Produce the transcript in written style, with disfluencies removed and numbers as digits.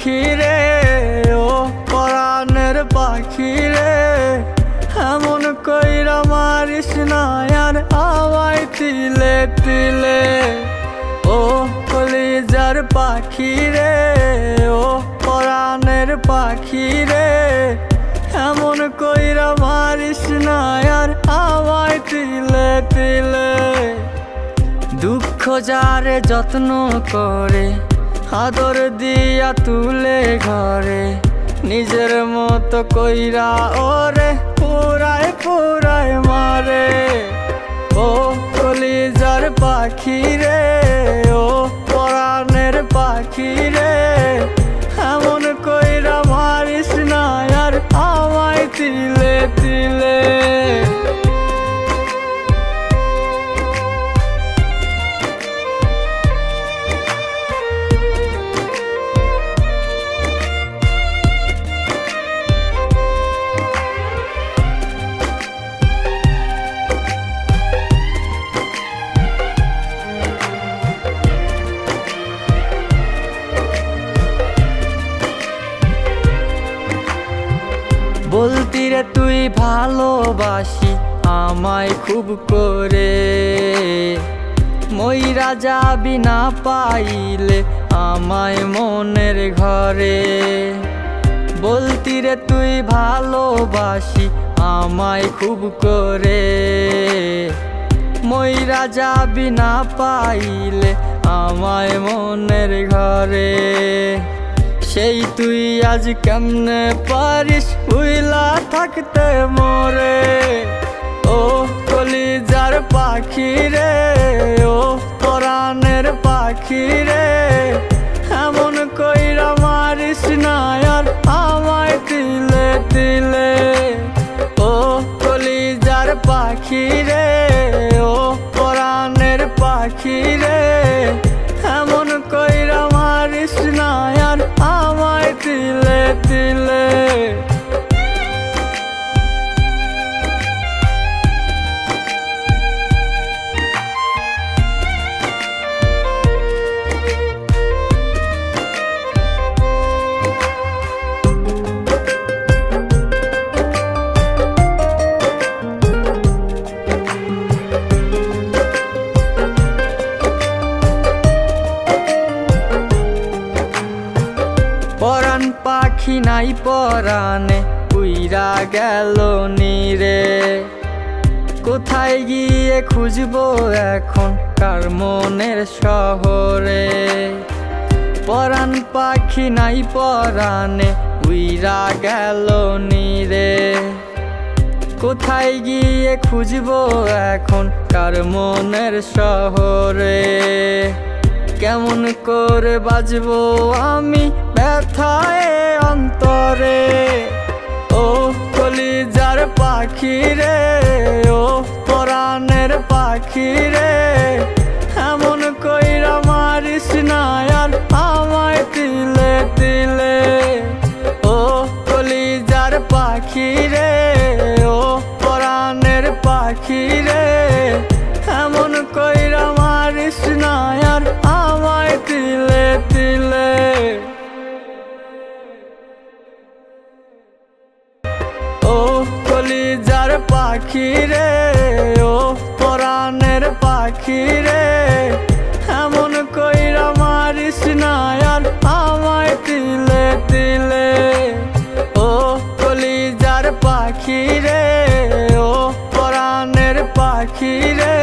পাখি রে, ও পরাণের পাখি রে, এমন কইরা মারিস না আর আমায় তিলে তিলে। ও কলিজার পাখি রে, ও পরাণের পাখি রে, এমন কইরা মারিস না আর আমায় তিলে তিলে। দুঃখ যারে যত্ন করে, আদর দিয়া তুলে ঘরে, নিজের মতো কইরা ওরে পুরায় পুরায় মারে। ও কলিজার পাখি রে, ও পরাণের পাখি রে, এমন কইরা মারিস না আর আমায় তিলে তিলে। বলতি রে তুই ভালোবাসি আমায় খুব করে, মইরা যাবি না পাইলে আমায় মনের ঘরে। বলতি রে তুই ভালোবাসি আমায় খুব করে, মইরা যাবি না পাইলে আমায় মনের ঘরে। সেই তুই আজ কেমনে পারিস ভুইলা থাকতে মোরে। ও কলিজার পাখি রে, ও পরাণের পাখি রে, এমন কইরা মারিস না আর আমায় তিলে তিলে। ও কলিজার পাখি রে, ও পরাণের পাখি রে, এমন কইরা মারিস না আর আমায় তিলে তিলে। পরাণ পাখি নাই পরাণে উইরা গেল নিরে, কোথায় গিয়ে খুঁজবো এখন কার মনের শহরে। পরাণ পাখি নাই পরাণে উইরা গেল নিরে, কোথায় গিয়ে খুঁজবো এখন কার মনের শহরে। কেমন করে বাজবো আমি ব্যথায় অন্তরে। ও কলিজার পাখি রে, ও পরাণের পাখি রে, এমন কইরা মারিস না আর আমায় তিলে তিলে। ও কলিজার পাখি রে, ও পরাণের পাখি রে, এমন কইরা মারিস না আর আমায় তিলে তিলে। ও কলিজার পাখি রে, ও পরাণের পাখি রে, এমন কইরা মারিস না আর আমায় তিলে তিলে। ও কলিজার পাখি রে, ও পরাণের পাখি রে,